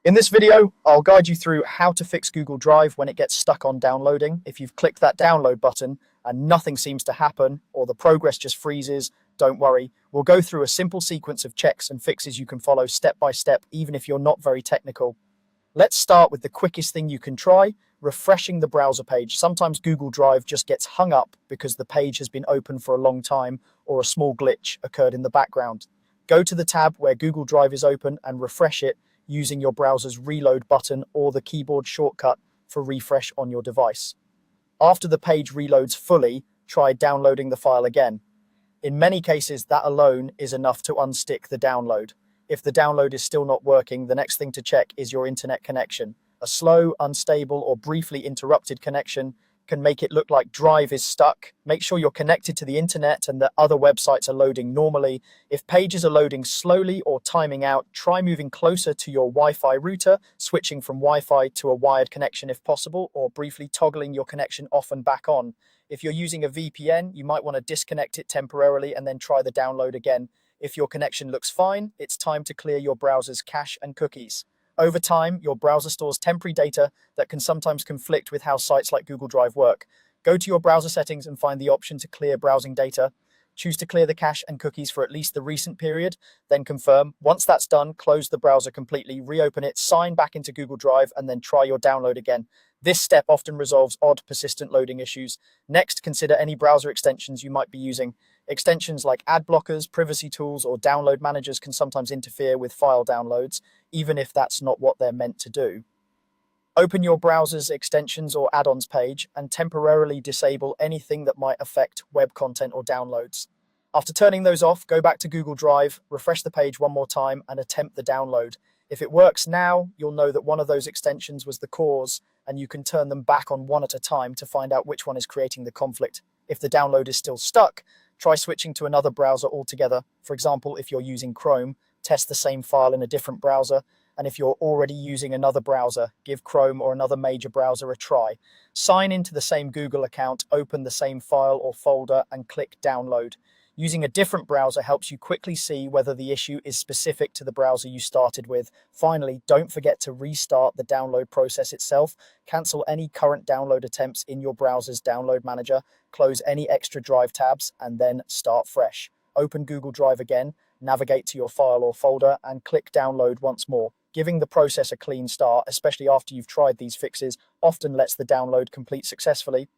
In this video, I'll guide you through how to fix Google Drive when it gets stuck on downloading. If you've clicked that download button and nothing seems to happen or the progress just freezes, don't worry. We'll go through a simple sequence of checks and fixes you can follow step by step, even if you're not very technical. Let's start with the quickest thing you can try, refreshing the browser page. Sometimes Google Drive just gets hung up because the page has been open for a long time or a small glitch occurred in the background. Go to the tab where Google Drive is open and refresh it using your browser's reload button or the keyboard shortcut for refresh on your device. After the page reloads fully, try downloading the file again. In many cases, that alone is enough to unstick the download. If the download is still not working, the next thing to check is your internet connection. A slow, unstable, or briefly interrupted connection can make it look like Drive is stuck. Make sure you're connected to the internet and that other websites are loading normally. If pages are loading slowly or timing out, try moving closer to your Wi-Fi router, switching from Wi-Fi to a wired connection if possible, or briefly toggling your connection off and back on. If you're using a VPN, you might want to disconnect it temporarily and then try the download again. If your connection looks fine, it's time to clear your browser's cache and cookies. Over time, your browser stores temporary data that can sometimes conflict with how sites like Google Drive work. Go to your browser settings and find the option to clear browsing data. Choose to clear the cache and cookies for at least the recent period, then confirm. Once that's done, close the browser completely, reopen it, sign back into Google Drive, and then try your download again. This step often resolves odd, persistent loading issues. Next, consider any browser extensions you might be using. Extensions like ad blockers, privacy tools, or download managers can sometimes interfere with file downloads, even if that's not what they're meant to do. Open your browser's extensions or add-ons page and temporarily disable anything that might affect web content or downloads. After turning those off, go back to Google Drive, refresh the page one more time, and attempt the download. If it works now, you'll know that one of those extensions was the cause, and you can turn them back on one at a time to find out which one is creating the conflict. If the download is still stuck, try switching to another browser altogether. For example, if you're using Chrome, test the same file in a different browser. And if you're already using another browser, give Chrome or another major browser a try. Sign into the same Google account, open the same file or folder, and click download. Using a different browser helps you quickly see whether the issue is specific to the browser you started with. Finally, don't forget to restart the download process itself. Cancel any current download attempts in your browser's download manager, close any extra Drive tabs, and then start fresh. Open Google Drive again, navigate to your file or folder, and click download once more. Giving the process a clean start, especially after you've tried these fixes, often lets the download complete successfully.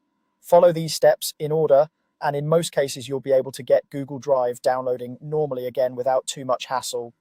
Follow these steps in order, and in most cases you'll be able to get Google Drive downloading normally again without too much hassle.